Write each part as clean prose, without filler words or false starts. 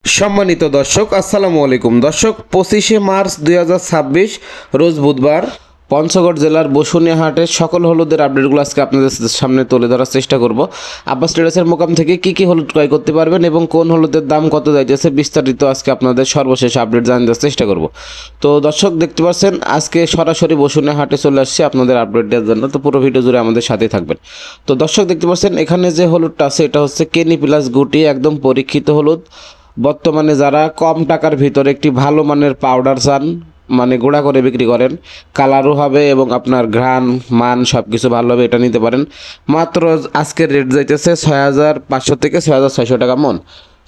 সম্মানিত দর্শক আসসালামু আলাইকুম। দর্শক 25শে মার্চ 2026 রোজ বুধবার পঞ্চগড় জেলার বসুনিয়া হাটের সকল হলুদের আপডেটগুলো আজকে আপনাদের সামনে তুলে ধরার চেষ্টা করব। আব্বাস ট্রেডার্সের মোকাম থেকে কি হলুদ ক্রয় করতে পারবেন এবং কোন হলুদের দাম কত যাইতেছে বিস্তারিত আজকে আপনাদের সর্বশেষ আপডেট জানার চেষ্টা করব। তো দর্শক দেখতে পাচ্ছেন আজকে সরাসরি বসুনিয়া হাটে চলে আসছে আপনাদের আপডেট দেওয়ার জন্য। তো পুরো ভিডিও জুড়ে আমাদের সাথে থাকবেন। তো দর্শক দেখতে পাচ্ছেন এখানে যে হলুদটা আছে এটা হচ্ছে কেনি প্লাস গুটি, একদম পরীক্ষিত হলুদ। বর্তমানে যারা কম টাকার ভিতরে একটি ভালো মানের পাউডার চান, মানে গুঁড়া করে বিক্রি করেন, কালারও হবে এবং আপনার ঘ্রাণ মান সব কিছু ভালো হবে, এটা নিতে পারেন। মাত্র আজকের রেট যাইতেছে 6500 থেকে 6600 টাকা মন।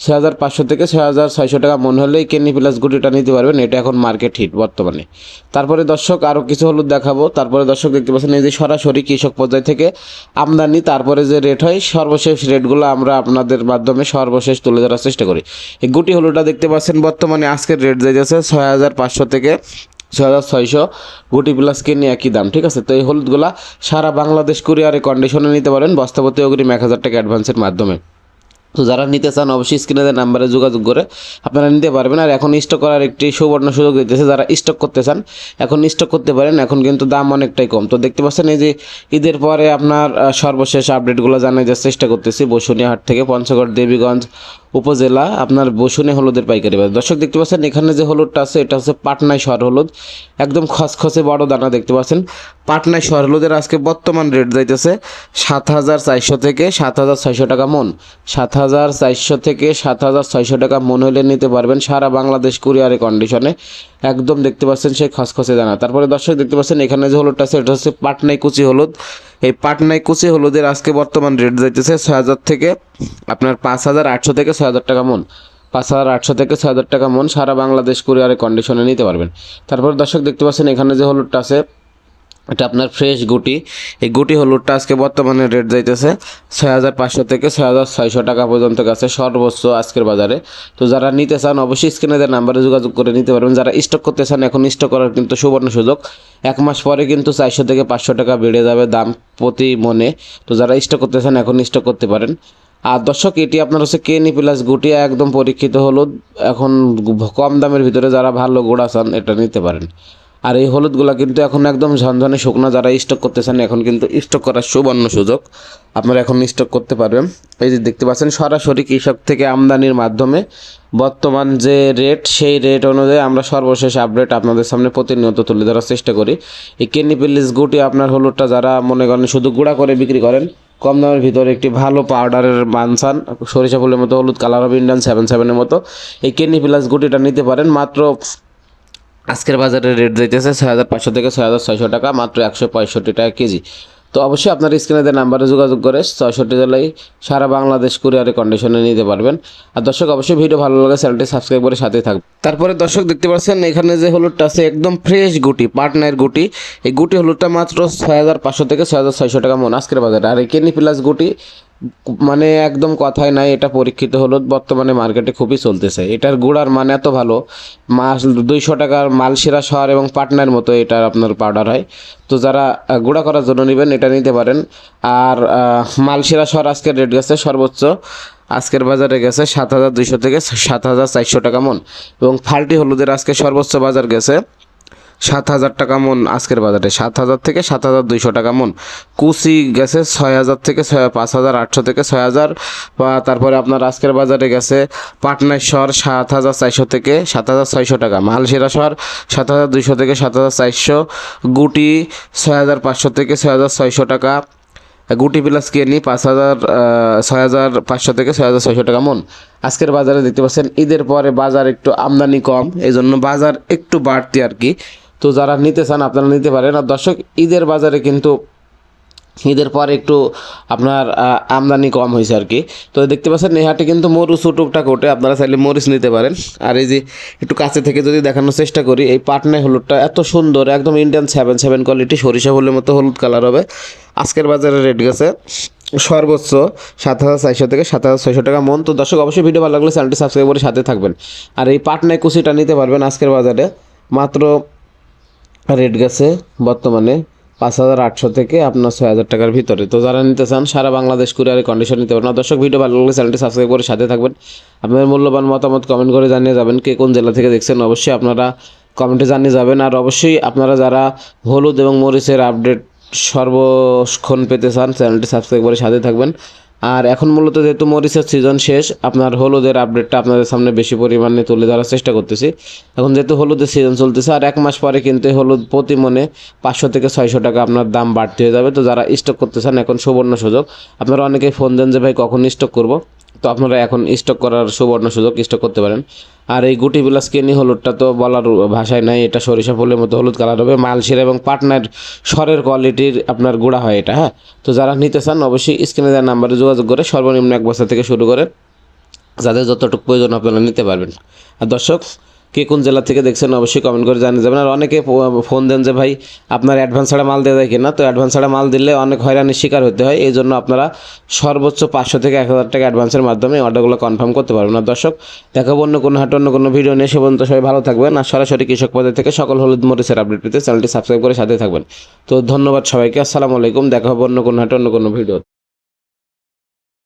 6500 থেকে 6600 টাকা মন হলেই কেনি প্লাস গুটিটা নিতে পারবেন। এটা এখন মার্কেট হিট বর্তমানে। তারপরে দর্শক আরও কিছু হলুদ দেখাবো। তারপরে দর্শক দেখতে পাচ্ছেন এই যে সরাসরি কৃষক পর্যায় থেকে আমদানি, তারপরে যে রেট হয় সর্বশেষ রেটগুলো আমরা আপনাদের মাধ্যমে সর্বশেষ তুলে ধরার চেষ্টা করি। এই গুটি হলুদটা দেখতে পাচ্ছেন বর্তমানে আজকের রেট যাইতেছে 6500 থেকে 6600। গুটি প্লাস কেনি একই দাম, ঠিক আছে। তো এই হলুদগুলা সারা বাংলাদেশ কুরিয়ারে কন্ডিশনে নিতে পারেন, বস্তাপতি অগ্রিম 1000 টাকা অ্যাডভান্সের মাধ্যমে। তো যারা নিতে চান অবশ্যই স্ক্রিনে নাম্বারে যোগাযোগ করে আপনারা নিতে পারবেন। আর এখন স্টক করার একটি সুবর্ণ সুযোগ দিতেছে, যারা স্টক করতে চান এখন স্টক করতে পারেন, এখন কিন্তু দাম অনেকটাই কম। তো দেখতে পাচ্ছেন এই যে ঈদের পরে আপনার সর্বশেষ আপডেটগুলো জানার চেষ্টা করতেছি বসুনিয়া হাট থেকে, পঞ্চগড় দেবীগঞ্জ উপজেলা, আপনার বসুনিয়া হলুদের পাইকারি বাজার। দর্শক দেখতে পাচ্ছেন এখানে যে হলুদটা আছে এটা হচ্ছে পাটনায় শহর হলুদ, একদম খসখসে বড় দানা দেখতে পাচ্ছেন। পাটনায় শহর হলুদের আজকে বর্তমান রেট যাইতেছে 7400 থেকে 7600 টাকা মন। 7400 থেকে 7600 টাকা মন হলে নিতে পারবেন সারা বাংলাদেশ কুরিয়ারে কন্ডিশনে, একদম দেখতে পাচ্ছেন সেই খসখসে দানা। তারপরে দর্শক দেখতে পাচ্ছেন এখানে যে হলুদটা আছে এটা হচ্ছে পাটনাই কুচি হলুদ। এই পাটনাই কুচি হলুদের আজকে বর্তমান রেট যাইতেছে 6000 থেকে আপনার 5800 থেকে 6000 টাকা মন। 5800 থেকে 6000 টাকা মন সারা বাংলাদেশ কুরিয়ারে কন্ডিশনে নিতে পারবেন। তারপর দর্শক দেখতে পাচ্ছেন এখানে যে হলুদটা আছে এটা আপনার ফ্রেশ গুটি। এই গুটি হলুদটা আজকে বর্তমানে রেট যাইতেছে 6500 থেকে 6600 টাকা পর্যন্ত গেছে সর্বোচ্চ আজকের বাজারে। তো যারা নিতে চান অবশ্যই স্ক্রিনে দেওয়া নাম্বারে যোগাযোগ করে নিতে পারবেন। যারা স্টক করতে চান এখন স্টক করার কিন্তু সুবর্ণ সুযোগ। এক মাস পরে কিন্তু 400 থেকে 500 টাকা বেড়ে যাবে দাম প্রতি মনে। তো যারা স্টক করতে চান এখন স্টক করতে পারেন। আর দর্শক এটি আপনার হচ্ছে কেনি প্লাস গুটি, একদম পরীক্ষিত হলুদ। এখন কম দামের ভিতরে যারা ভালো গুঁড়া চান এটা নিতে পারেন। আর এই হলুদগুলো কিন্তু এখন একদম ঝনঝনে শুকনো, যারা স্টক করতে চান এখন কিন্তু স্টক করার সুবর্ণ সুযোগ, আপনারা এখন স্টক করতে পারবেন। এই যে দেখতে পাচ্ছেন সরাসরি কৃষক থেকে আমদানির মাধ্যমে বর্তমান যে রেট সেই রেট অনুযায়ী আমরা সর্বশেষ আপডেট আপনাদের সামনে প্রতিনিয়ত তুলে ধরার চেষ্টা করি। এই কেনি প্লাস গুটি আপনার হলুদটা যারা মনে করেন শুধু গুঁড়া করে বিক্রি করেন, কম দামের ভিতরে একটি ভালো পাউডারের মান চান, সরিষা ফুলের মতো হলুদ কালার হবে ইন্ডিয়ান 77-এর মতো, এই কেনি প্লাস গুটিটা নিতে পারেন। মাত্র আজকের বাজারে রেট যাইতেছে 6500 থেকে 6600 টাকা, মাত্র 165 টাকা কেজি। তো অবশ্যই আপনার স্ক্রিনে দেওয়া নাম্বারে যোগাযোগ করে 66 জেলায় সারা বাংলাদেশ কুরিয়ারে কন্ডিশনে নিতে পারবেন। আর দর্শক অবশ্যই ভিডিও ভালো লাগে চ্যানেলটি সাবস্ক্রাইব করে সাথে থাকবেন। তারপরে দর্শক দেখতে পাচ্ছেন এখানে যে হলুদটা আছে একদম ফ্রেশ গুটি, পাটনার গুটি। এই গুটি হলুদটা মাত্র 6500 থেকে 6600 টাকা মন আজকের বাজারে। আর এই কেনি প্লাস গুটি মানে একদম কথাই নাই, এটা পরীক্ষিত হলুদ, বর্তমানে মার্কেটে খুবই চলতেছে। এটার গুড়ার মান এত ভালো, মাল 200 টাকার মালসিরা শহর এবং পাটনার মতো এটার আপনার পাউডার হয়। তো যারা গুঁড়া করার জন্য নেবেন এটা নিতে পারেন। আর মালসিরা শহর আজকের রেট গেছে সর্বোচ্চ আজকের বাজারে গেছে 7200 থেকে 7400 টাকা মন। এবং ফাল্টি হলুদের আজকে সর্বোচ্চ বাজার গেছে 7000 টাকা মন আজকের বাজারে, 7000 থেকে 7200 টাকা মন। কুচি গেছে 6000 থেকে 5800 থেকে 6000। বা তারপরে আপনার আজকের বাজারে গেছে পাটনার শহর 7400 থেকে 7600 টাকা, মালসিরা শহর 7200 থেকে 7400, গুটি 6500 থেকে 6600 টাকা, গুটি প্লাস কেনি 6500 থেকে 6600 টাকা মন আজকের বাজারে দেখতে পাচ্ছেন। ঈদের পরে বাজার একটু আমদানি কম, এই জন্য বাজার একটু বাড়তি আর কি। তো যারা নিতে চান আপনারা নিতে পারেন। আর দর্শক ঈদের বাজারে কিন্তু ঈদের পরে একটু আপনার আমদানি কম হয়েছে আর কি। তো দেখতে পাচ্ছেন এই হাটে কিন্তু মরিচ টুকটাক ওঠে, আপনারা চাইলে মরিচ নিতে পারেন। আর এই যে একটু কাছে থেকে যদি দেখানোর চেষ্টা করি, এই পাটনায় হলুদটা এত সুন্দর, একদম ইন্ডিয়ান 77 কোয়ালিটি, সরিষা ফুলের মতো হলুদ কালার হবে। আজকের বাজারে রেট গেছে সর্বোচ্চ 7400 থেকে 7600 টাকা মন। তো দর্শক অবশ্যই ভিডিও ভালো লাগলে চ্যানেলটি সাবস্ক্রাইব করে সাথে থাকবেন। আর এই পাটনায় কুচিটা নিতে পারবেন আজকের বাজারে, মাত্র রেট গেছে বর্তমানে 5,800 থেকে আপনার 6,000 টাকার ভিতরে। তো যারা নিতে চান সারা বাংলাদেশ কুরিয়ারের কন্ডিশন নিতে পারেন। দর্শক, ভিডিও ভালো লাগলে চ্যানেলটি সাবস্ক্রাইব করে সাথে থাকবেন। আপনাদের মূল্যবান মতামত কমেন্ট করে জানিয়ে যাবেন কে কোন জেলা থেকে দেখছেন, অবশ্যই আপনারা কমেন্টে জানিয়ে যাবেন। আর অবশ্যই আপনারা যারা হলুদ এবং মরিচের আপডেট সর্বক্ষণ পেতে চান, চ্যানেলটি সাবস্ক্রাইব করে সাথে থাকবেন। আর এখন মূলত যেহেতু মরিচের সিজন শেষ, আপনার হলুদের আপডেটটা আপনাদের সামনে বেশি পরিমাণে তুলে ধরার চেষ্টা করতেছি। এখন যেহেতু হলুদের সিজন চলতেছে, আর 1 মাস পরে কিন্তু হলুদ প্রতি মনে 500 থেকে 600 টাকা আপনার দাম বাড়তে হয়ে যাবে। তো যারা স্টক করতে চান এখন সুবর্ণ সুযোগ। আপনারা অনেকেই ফোন দেন যে ভাই কখন স্টক করব, তো আপনারা এখন স্টক করার সুবর্ণ সুযোগ, স্টক করতে পারেন। আর এই গুটি বিলাস কেনি হলুদটা তো বলার ভাষায় নাই, এটা সরিষা ফুলের মতো হলুদ কালার হবে, মালশিরা এবং পাটনার স্বরের কোয়ালিটির আপনার গুঁড়া হয় এটা। হ্যাঁ, তো যারা নিতে চান অবশ্যই স্ক্রিনে দেওয়া নাম্বারে যোগাযোগ করে সর্বনিম্ন 1 বছর থেকে শুরু করে যাদের যতটুকু প্রয়োজন আপনারা নিতে পারবেন। আর দর্শক, কে কোন জেলা থেকে দেখছেন অবশ্যই কমেন্ট করে জানিয়ে যাবেন। আর অনেকে ফোন দেন যে ভাই আপনার অ্যাডভান্স ছাড়া মাল দেওয়া যায় কিনা, তো অ্যাডভান্স ছাড়া মাল দিলে অনেক হয়রানির শিকার হতে হয়। এই জন্য আপনারা সর্বোচ্চ 500 থেকে 1,000 টাকা অ্যাডভান্সের মাধ্যমে অর্ডারগুলো কনফার্ম করতে পারবেন। আর দর্শক, দেখাবো অন্য কোনো হাটে অন্য কোনো ভিডিও নিয়ে। সে পর্যন্ত সবাই ভালো থাকবেন। আর সরাসরি কৃষক বাজার থেকে সকল হলুদ মরিচের আপডেট পেতে চ্যানেলটি সাবস্ক্রাইব করে সাথে থাকবেন। তো ধন্যবাদ সবাইকে, আসসালামু আলাইকুম। দেখা হবে অন্য কোনো হাটে অন্য কোনো ভিডিও।